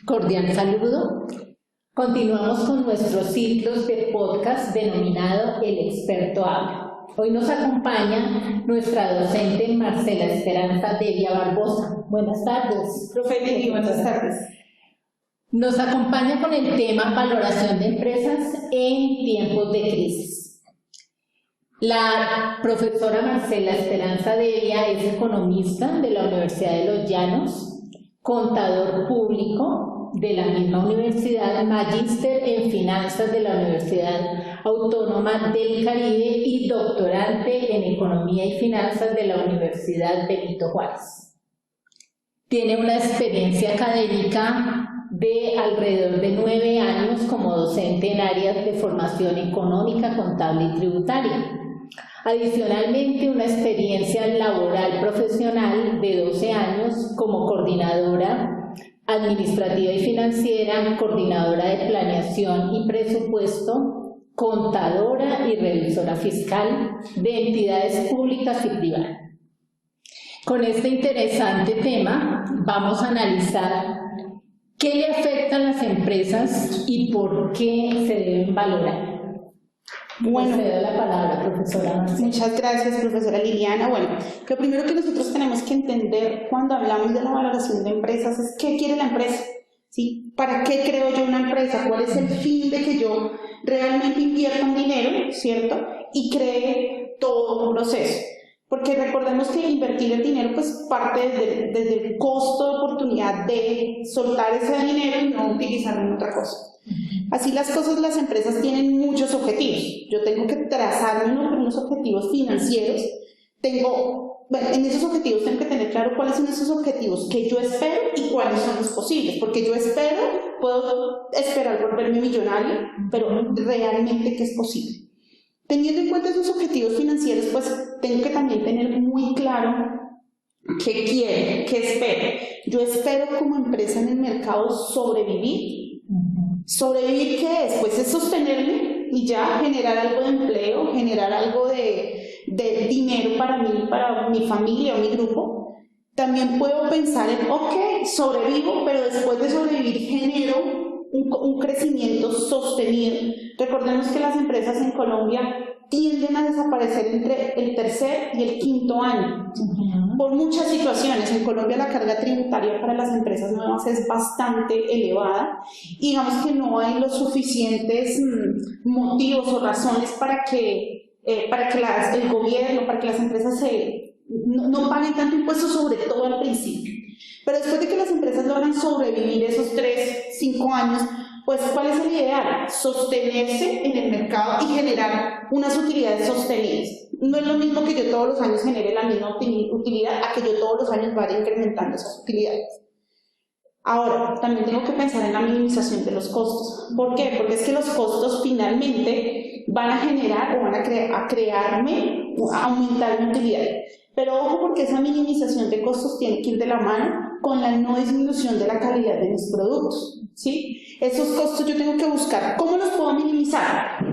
Cordial saludo. Continuamos con nuestros ciclos de podcast denominado El Experto Habla. Hoy nos acompaña nuestra docente Marcela Esperanza Devia Barbosa. Buenas tardes. Profe Lili, buenas tardes. Nos acompaña con el tema valoración de empresas en tiempos de crisis. La profesora Marcela Esperanza Devia es economista de la Universidad de Los Llanos, contador público de la misma universidad, magíster en finanzas de la Universidad Autónoma del Caribe y doctorante en economía y finanzas de la Universidad Benito Juárez. Tiene una experiencia académica de alrededor de 9 años como docente en áreas de formación económica, contable y tributaria. Adicionalmente, una experiencia laboral profesional de 12 años como coordinadora administrativa y financiera, coordinadora de planeación y presupuesto, contadora y revisora fiscal de entidades públicas y privadas. Con este interesante tema vamos a analizar qué le afectan las empresas y por qué se deben valorar. Bueno, le doy la palabra, profesora Marcela. Muchas gracias, profesora Liliana. Bueno, lo primero que nosotros tenemos que entender cuando hablamos de la valoración de empresas es qué quiere la empresa, ¿sí? ¿Para qué creo yo una empresa? ¿Cuál es el fin de que yo realmente invierta un dinero, ¿cierto? Y cree todo un proceso. Porque recordemos que invertir el dinero pues parte desde el costo de oportunidad de soltar ese dinero y no utilizarlo en otra cosa. Así las cosas, las empresas tienen muchos objetivos. Yo tengo que trazarme unos objetivos financieros. En esos objetivos tengo que tener claro cuáles son esos objetivos que yo espero y cuáles son los posibles. Porque yo puedo esperar volverme millonario, pero realmente ¿qué es posible? Teniendo en cuenta esos objetivos financieros, pues tengo que también tener muy claro qué quiero, qué espero. Yo espero como empresa en el mercado sobrevivir. ¿Sobrevivir qué es? Pues es sostenerme y ya generar algo de empleo, generar algo de dinero para mí, para mi familia o mi grupo. También puedo pensar en, ok, sobrevivo, pero después de sobrevivir genero un crecimiento sostenido. Recordemos que las empresas en Colombia tienden a desaparecer entre el tercer y el quinto año. Por muchas situaciones. En Colombia la carga tributaria para las empresas nuevas es bastante elevada y digamos que no hay los suficientes motivos o razones para que el gobierno, para que las empresas no paguen tanto impuesto, sobre todo al principio. Pero después de que las empresas logran sobrevivir esos 3-5 años, pues ¿cuál es el ideal? Sostenerse en el mercado y generar unas utilidades sostenibles. No es lo mismo que yo todos los años genere la misma utilidad a que yo todos los años vaya incrementando esas utilidades. Ahora, también tengo que pensar en la minimización de los costos. ¿Por qué? Porque es que los costos finalmente van a generar o van a aumentar mi utilidad. Pero ojo, porque esa minimización de costos tiene que ir de la mano con la no disminución de la calidad de mis productos, ¿sí? Esos costos yo tengo que buscar. ¿Cómo los puedo minimizar?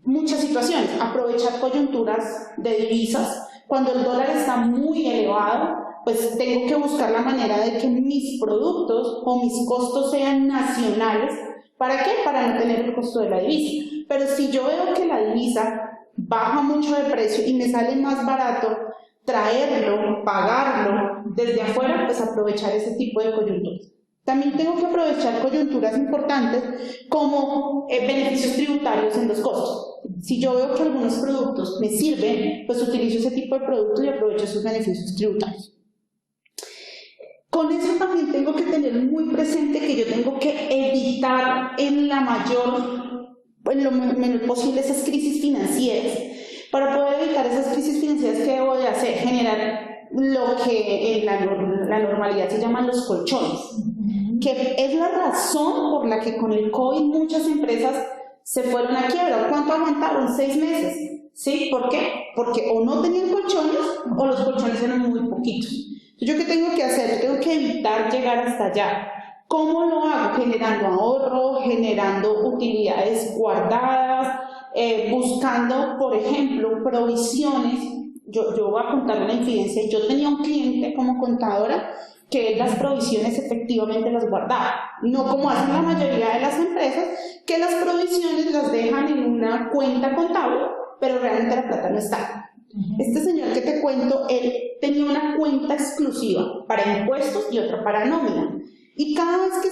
Muchas situaciones. Aprovechar coyunturas de divisas. Cuando el dólar está muy elevado, pues tengo que buscar la manera de que mis productos o mis costos sean nacionales. ¿Para qué? Para no tener el costo de la divisa. Pero si yo veo que la divisa baja mucho de precio y me sale más barato traerlo, pagarlo desde afuera, pues aprovechar ese tipo de coyunturas. También tengo que aprovechar coyunturas importantes como beneficios tributarios en los costos. Si yo veo que algunos productos me sirven, pues utilizo ese tipo de productos y aprovecho esos beneficios tributarios. Con eso también tengo que tener muy presente que yo tengo que evitar en lo menor posible esas crisis financieras. Para poder evitar esas crisis financieras, ¿qué debo de hacer? Generar lo que en la normalidad se llaman los colchones, que es la razón por la que con el COVID muchas empresas se fueron a quiebra. ¿Cuánto aguantaron? 6 meses. ¿Sí? ¿Por qué? Porque o no tenían colchones o los colchones eran muy poquitos. Entonces, ¿yo qué tengo que hacer? Yo tengo que evitar llegar hasta allá. ¿Cómo lo hago? Generando ahorro, generando utilidades guardadas, buscando, por ejemplo, provisiones. Yo voy a contar una infidencia. Yo tenía un cliente como contadora que las provisiones efectivamente las guardaba, no como hacen la mayoría de las empresas, que las provisiones las dejan en una cuenta contable, pero realmente la plata no está. Este señor que te cuento, él tenía una cuenta exclusiva para impuestos y otra para nómina, y cada vez que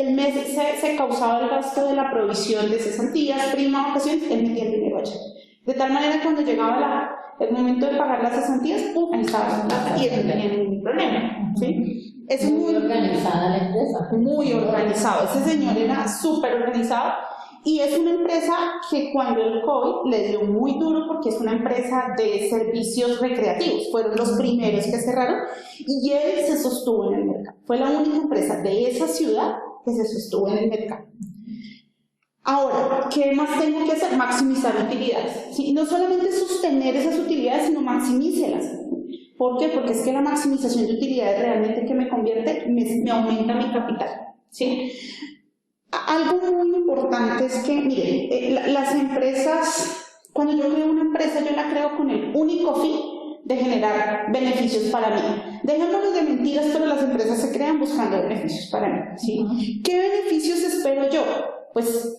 el mes se causaba el gasto de la provisión de cesantías, prima, vacaciones, él metía el dinero allá. De tal manera que cuando llegaba el momento de pagar las cesantías, ¡pum!, ahí estaba la plata y él no tenía ningún problema, ¿sí? Es muy organizada la empresa. Muy organizado. Ese señor era súper organizado y es una empresa que cuando el COVID le dio muy duro porque es una empresa de servicios recreativos. Fueron los primeros que cerraron y él se sostuvo en el mercado. Fue la única empresa de esa ciudad que se sostuvo en el mercado. Ahora, ¿qué más tengo que hacer? Maximizar utilidades. ¿Sí? No solamente sostener esas utilidades, sino maximícelas. ¿Por qué? Porque es que la maximización de utilidades realmente que me convierte, me aumenta mi capital. ¿Sí? Algo muy importante es que, miren, las empresas, cuando yo creo una empresa, yo la creo con el único fin de generar beneficios para mí. Dejémonos de mentiras, pero las empresas se crean buscando beneficios para mí. ¿Sí? ¿Qué beneficios espero yo? Pues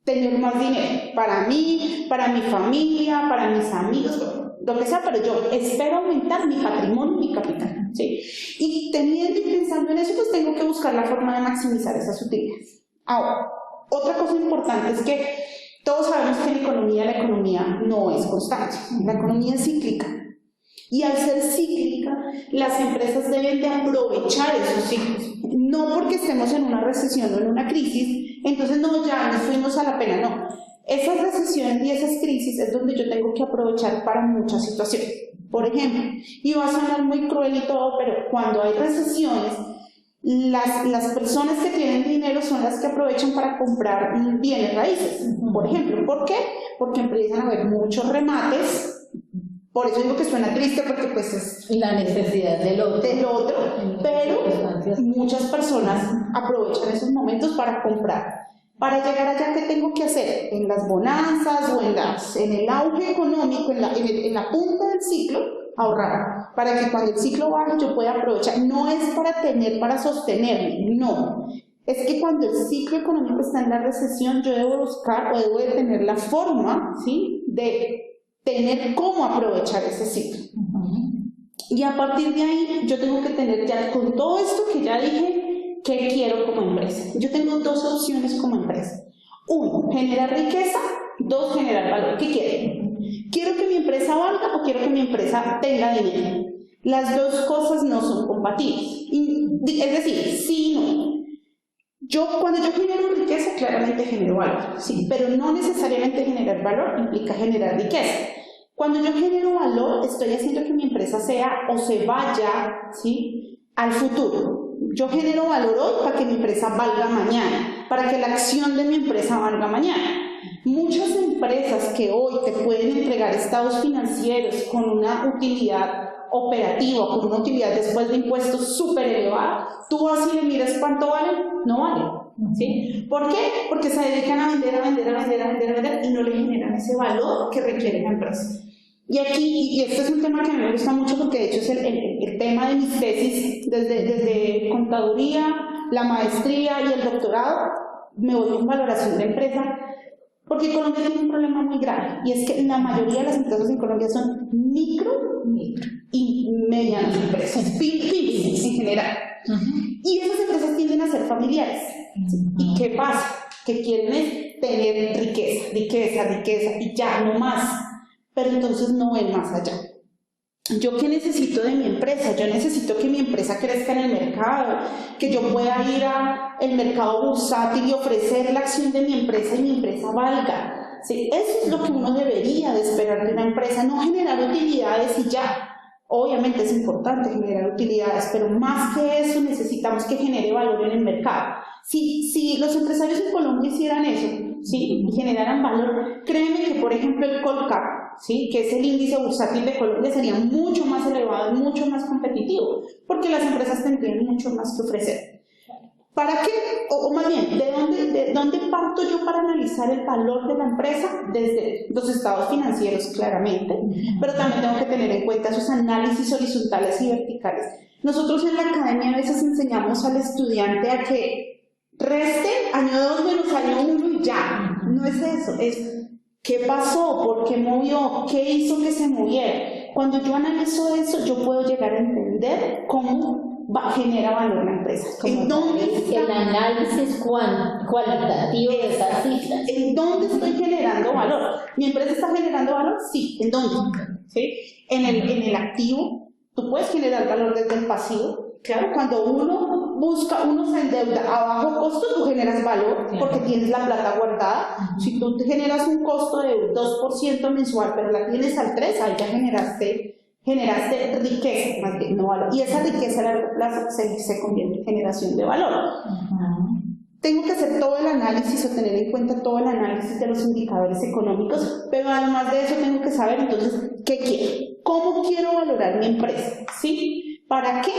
tener más dinero para mí, para mi familia, para mis amigos, lo que sea, pero yo espero aumentar mi patrimonio, mi capital, ¿sí? Y teniendo y pensando en eso, pues tengo que buscar la forma de maximizar esas utilidades. Ahora, otra cosa importante es que todos sabemos que la economía no es constante, la economía es cíclica. Y al ser cíclica, las empresas deben de aprovechar esos ciclos. No porque estemos en una recesión o en una crisis, entonces no, ya nos fuimos a la pena, no. Esas recesiones y esas crisis es donde yo tengo que aprovechar para muchas situaciones. Por ejemplo, y va a sonar muy cruel y todo, pero cuando hay recesiones, las personas que tienen dinero son las que aprovechan para comprar bienes raíces. Por ejemplo, ¿por qué? Porque empiezan a haber muchos remates. Por eso digo que suena triste, porque pues es la necesidad del otro, pero muchas personas aprovechan esos momentos para comprar. Para llegar allá, ¿qué tengo que hacer? En las bonanzas o en el auge económico, en la punta del ciclo, ahorrar. Para que cuando el ciclo baje yo pueda aprovechar. No es para tener, para sostenerme, no. Es que cuando el ciclo económico está en la recesión, yo debo buscar o debo de tener la forma, ¿sí?, de tener cómo aprovechar ese ciclo. Y a partir de ahí yo tengo que tener ya con todo esto que ya dije, ¿qué quiero como empresa? Yo tengo dos opciones como empresa. Uno, generar riqueza. Dos, generar valor. ¿Qué quiero? ¿Quiero que mi empresa valga o quiero que mi empresa tenga dinero? Las dos cosas no son compatibles. Es decir, sí y no. Cuando yo genero riqueza, claramente genero valor, ¿sí? Pero no necesariamente generar valor implica generar riqueza. Cuando yo genero valor, estoy haciendo que mi empresa sea o se vaya, ¿sí?, al futuro. Yo genero valor hoy para que mi empresa valga mañana, para que la acción de mi empresa valga mañana. Muchas empresas que hoy te pueden entregar estados financieros con una utilidad operativa, con una utilidad después de impuestos súper elevada, tú vas y le miras cuánto valen, no valen, ¿sí? ¿Por qué? Porque se dedican a vender y no le generan ese valor que requiere la empresa. Y aquí, y este es un tema que a mí me gusta mucho porque de hecho es el tema de mis tesis, desde contaduría, la maestría y el doctorado, me voy con valoración de empresa, porque Colombia tiene un problema muy grave, y es que la mayoría de las empresas en Colombia son micro y medianas empresas, pymes en general. Y esas empresas tienden a ser familiares. ¿Y qué pasa? Que quieren es tener riqueza, y ya, no más. Pero entonces no ven más allá. ¿Yo qué necesito de mi empresa? Yo necesito que mi empresa crezca en el mercado, que yo pueda ir al mercado bursátil y ofrecer la acción de mi empresa y mi empresa valga. ¿Sí? Eso es lo que uno debería de esperar de una empresa, no generar utilidades y ya. Obviamente es importante generar utilidades, pero más que eso necesitamos que genere valor en el mercado. Si los empresarios en Colombia hicieran eso, ¿sí?, y generaran valor, créeme que, por ejemplo, el Colcap, ¿sí?, que es el índice bursátil de Colombia, sería mucho más elevado y mucho más competitivo, porque las empresas tendrían mucho más que ofrecer. ¿Para qué? O más bien, ¿de dónde parto yo para analizar el valor de la empresa? Desde los estados financieros, claramente, pero también tengo que tener en cuenta esos análisis horizontales y verticales. Nosotros en la academia a veces enseñamos al estudiante a que reste año 2 menos año 1 y ya. No es eso, es qué pasó, por qué movió, qué hizo que se moviera. Cuando yo analizo eso, yo puedo llegar a entender cómo genera valor la empresa. ¿En dónde está el análisis cualitativo de esas cifras? ¿En dónde estoy generando valor? ¿Mi empresa está generando valor? Sí. ¿En dónde? ¿Sí? En el activo, tú puedes generar valor desde el pasivo. Claro, cuando uno se endeuda a bajo costo, tú generas valor porque tienes la plata guardada. Si tú te generas un costo de 2% mensual, pero la tienes al 3%, ahí ya generaste riqueza, más bien, no valor. Y esa riqueza a largo plazo se convierte en generación de valor. Tengo que hacer todo el análisis o tener en cuenta todo el análisis de los indicadores económicos, pero además de eso tengo que saber entonces qué quiero, cómo quiero valorar mi empresa, ¿sí? ¿Para qué?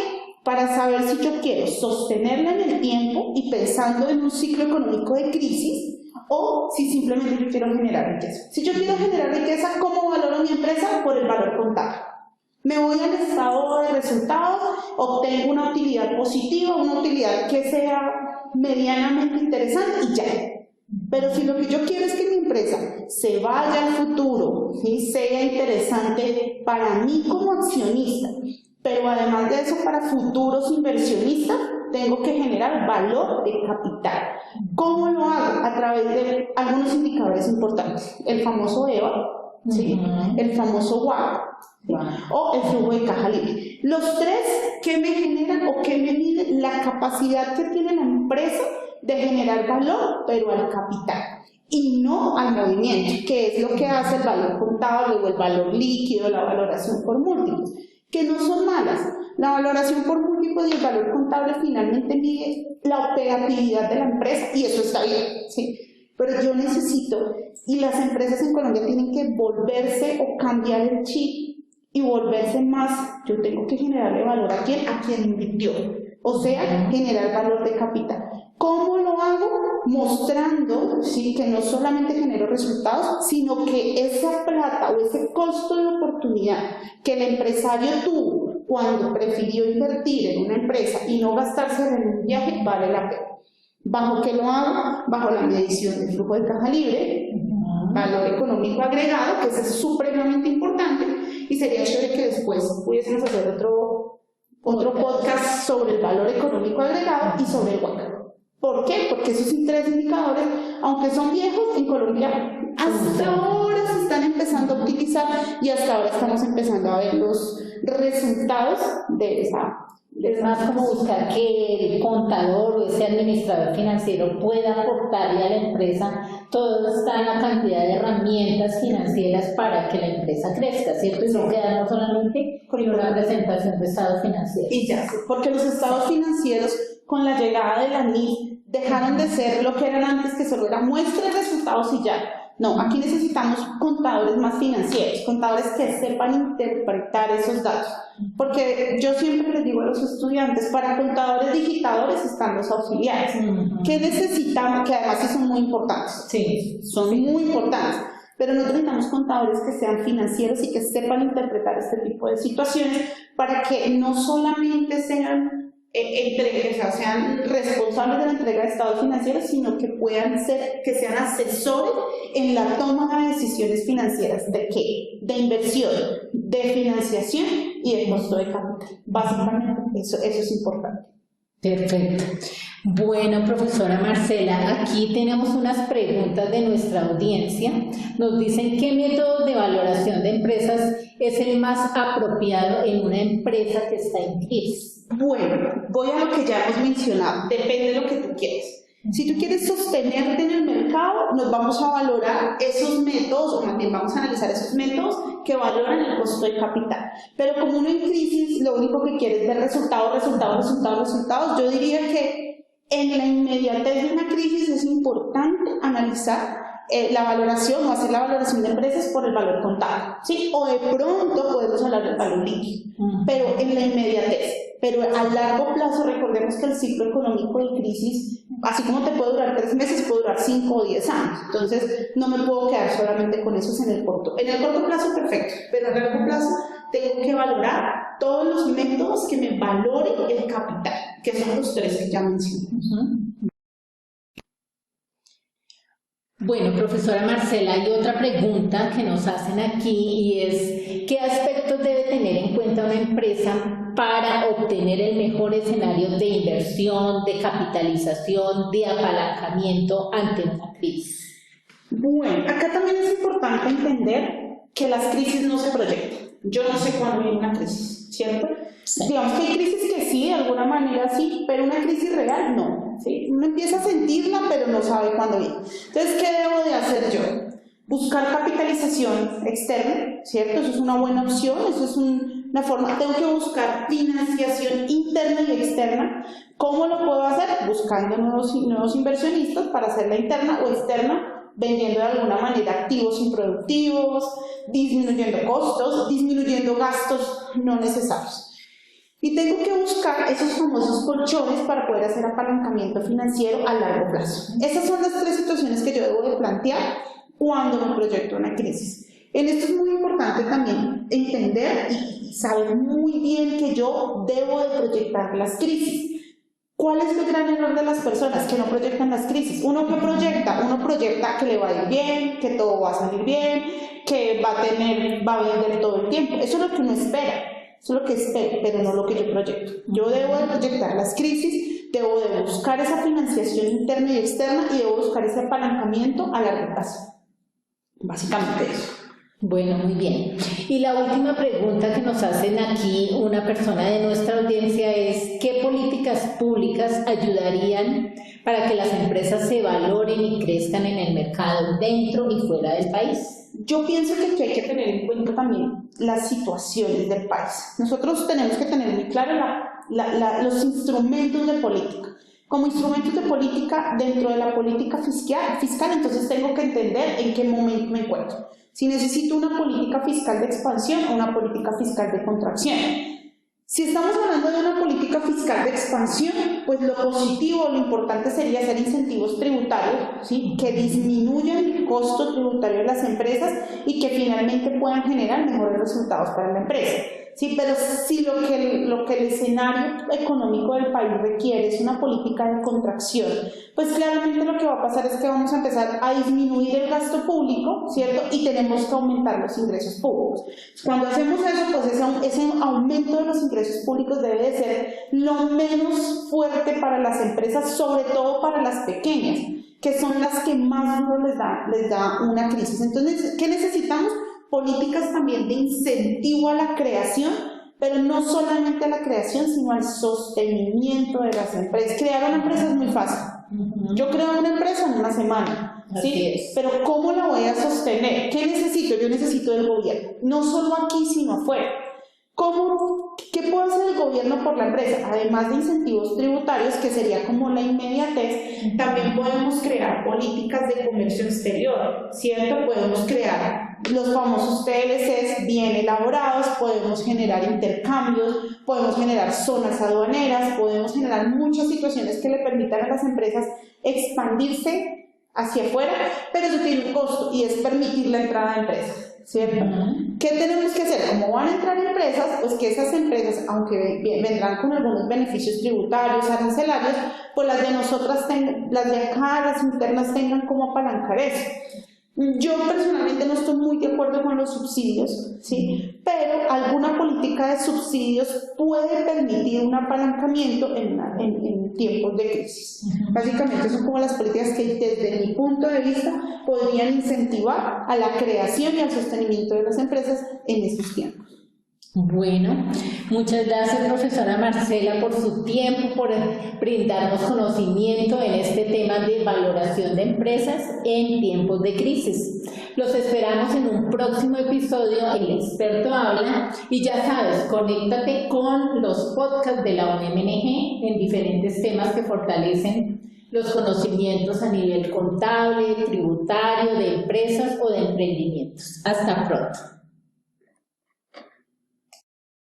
Para saber si yo quiero sostenerla en el tiempo y pensando en un ciclo económico de crisis, o si simplemente yo quiero generar riqueza. Si yo quiero generar riqueza, ¿cómo valoro mi empresa? Por el valor contable. Me voy al estado de resultados, obtengo una utilidad positiva, una utilidad que sea medianamente interesante y ya. Pero si lo que yo quiero es que mi empresa se vaya al futuro, ¿sí? Sea interesante para mí como accionista, pero además de eso para futuros inversionistas, tengo que generar valor de capital. ¿Cómo lo hago? A través de algunos indicadores importantes. El famoso EVA, ¿sí? El famoso WACC, ¿sí? O el flujo de caja libre. Los tres que me generan o que me miden la capacidad que tiene la empresa de generar valor, pero al capital y no al movimiento, que es lo que hace el valor contable o el valor líquido, la valoración por múltiplos, que no son malas. La valoración por múltiplos y el valor contable finalmente mide la operatividad de la empresa y eso está bien, ¿sí? Pero yo necesito, y las empresas en Colombia tienen que volverse o cambiar el chip y volverse más, yo tengo que generarle valor a quien invirtió, o sea, generar valor de capital. ¿Cómo lo hago? Mostrando, ¿sí? Que no solamente genero resultados, sino que esa plata o ese costo de oportunidad que el empresario tuvo cuando prefirió invertir en una empresa y no gastarse en un viaje, vale la pena. ¿Bajo qué lo hago? Bajo la medición del flujo de caja libre, valor económico agregado, que eso es supremamente importante, y sería chévere que después pudiésemos hacer otro podcast sobre el valor económico agregado y sobre el WACC. ¿Por qué? Porque esos tres indicadores, aunque son viejos, en Colombia hasta ahora se están empezando a utilizar y hasta ahora estamos empezando a ver los resultados de esa. Es más como buscar que el contador o ese administrador financiero pueda aportarle a la empresa toda esta cantidad de herramientas financieras para que la empresa crezca, ¿cierto? Y no quedarnos solamente con una presentación de estados financieros. Y ya, porque los estados financieros con la llegada de la NIF dejaron de ser lo que eran antes, que solo era muestra de resultados y ya. No, aquí necesitamos contadores más financieros, contadores que sepan interpretar esos datos. Porque yo siempre les digo a los estudiantes, para contadores digitadores están los auxiliares. ¿Qué necesitamos? Que además sí son muy importantes. Sí. Son muy importantes. Pero nosotros necesitamos contadores que sean financieros y que sepan interpretar este tipo de situaciones para que no solamente sean sean responsables de la entrega de estados financieros, sino que puedan ser, que sean asesores en la toma de decisiones financieras. ¿De qué? De inversión, de financiación y de costo de capital. Básicamente, eso es importante. Perfecto. Bueno, profesora Marcela, aquí tenemos unas preguntas de nuestra audiencia. Nos dicen qué método de valoración de empresas es el más apropiado en una empresa que está en crisis. Bueno, voy a lo que ya hemos mencionado, depende de lo que tú quieres. Si tú quieres sostenerte en el mercado, nos vamos a valorar esos métodos, o más bien vamos a analizar esos métodos que valoran el costo de capital. Pero como uno en crisis, lo único que quiere es ver resultados, yo diría que en la inmediatez de una crisis es importante analizar la valoración o hacer la valoración de empresas por el valor contable, ¿sí? O de pronto podemos hablar del valor líquido, pero en la inmediatez. Pero a largo plazo, recordemos que el ciclo económico de crisis, así como te puede durar 3 meses, puede durar 5 o 10 años. Entonces, no me puedo quedar solamente con esos en el corto. En el corto plazo, perfecto, pero a largo plazo tengo que valorar todos los métodos que me valoren el capital, que son los 3 que ya mencioné. Bueno, profesora Marcela, hay otra pregunta que nos hacen aquí y es, ¿qué aspectos debe tener en cuenta una empresa para obtener el mejor escenario de inversión, de capitalización, de apalancamiento ante una crisis? Bueno, acá también es importante entender que las crisis no se proyectan. Yo no sé cuándo viene una crisis, ¿cierto? Sí. Digamos que hay crisis que sí, de alguna manera sí, pero una crisis real no, ¿sí? Uno empieza a sentirla, pero no sabe cuándo viene. Entonces, ¿qué debo de hacer yo? Buscar capitalización externa, ¿cierto? Eso es una buena opción, eso es una forma. Tengo que buscar financiación interna y externa. ¿Cómo lo puedo hacer? Buscando nuevos inversionistas para hacerla interna o externa, vendiendo de alguna manera activos improductivos, disminuyendo costos, disminuyendo gastos no necesarios. Y tengo que buscar esos famosos colchones para poder hacer apalancamiento financiero a largo plazo. Esas son las 3 situaciones que yo debo de plantear cuando me proyecto una crisis. En esto es muy importante también entender y saber muy bien que yo debo de proyectar las crisis. ¿Cuál es el gran error de las personas que no proyectan las crisis? Uno proyecta que le va a ir bien, que todo va a salir bien, que va a vender todo el tiempo. Eso es lo que uno espera, eso es lo que espero, pero no lo que yo proyecto. Yo debo de proyectar las crisis, debo de buscar esa financiación interna y externa y debo buscar ese apalancamiento a largo plazo. Básicamente eso. Bueno, muy bien. Y la última pregunta que nos hacen aquí una persona de nuestra audiencia es ¿qué políticas públicas ayudarían para que las empresas se valoren y crezcan en el mercado dentro y fuera del país? Yo pienso que aquí hay que tener en cuenta también las situaciones del país. Nosotros tenemos que tener muy claro los instrumentos de política. Como instrumentos de política dentro de la política fiscal, entonces tengo que entender en qué momento me encuentro. Si necesito una política fiscal de expansión o una política fiscal de contracción. Si estamos hablando de una política fiscal de expansión, pues lo positivo, lo importante sería hacer incentivos tributarios, ¿sí?, que disminuyan el costo tributario de las empresas y que finalmente puedan generar mejores resultados para la empresa. Sí, pero si lo que el escenario económico del país requiere es una política de contracción, pues claramente lo que va a pasar es que vamos a empezar a disminuir el gasto público, ¿cierto? Y tenemos que aumentar los ingresos públicos. Cuando hacemos eso, pues ese aumento de los ingresos públicos debe de ser lo menos fuerte para las empresas, sobre todo para las pequeñas, que son las que más duro les da una crisis. Entonces, ¿qué necesitamos? Políticas también de incentivo a la creación, pero no solamente a la creación, sino al sostenimiento de las empresas. Crear una empresa es muy fácil. Yo creo una empresa en una semana, ¿sí? Pero ¿cómo la voy a sostener? ¿Qué necesito? Yo necesito del gobierno, no solo aquí, sino afuera. ¿Qué puede hacer el gobierno por la empresa? Además de incentivos tributarios, que sería como la inmediatez, también podemos crear políticas de comercio exterior, ¿cierto? Podemos crear los famosos TLCs bien elaborados, podemos generar intercambios, podemos generar zonas aduaneras, podemos generar muchas situaciones que le permitan a las empresas expandirse hacia afuera, pero eso tiene un costo y es permitir la entrada de empresas, ¿cierto? ¿Qué tenemos que hacer? Como van a entrar empresas, pues que esas empresas, aunque vendrán con algunos beneficios tributarios, arancelarios, pues las de nosotras, las de acá, las internas, tengan como apalancar eso. Yo personalmente no estoy muy de acuerdo con los subsidios, ¿sí? Pero alguna política de subsidios puede permitir un apalancamiento en tiempos de crisis. Básicamente son como las políticas que desde mi punto de vista podrían incentivar a la creación y al sostenimiento de las empresas en estos tiempos. Bueno, muchas gracias, profesora Marcela, por su tiempo, por brindarnos conocimiento en este tema de valoración de empresas en tiempos de crisis. Los esperamos en un próximo episodio, El Experto Habla, y ya sabes, conéctate con los podcasts de la UNMNG en diferentes temas que fortalecen los conocimientos a nivel contable, tributario, de empresas o de emprendimientos. Hasta pronto.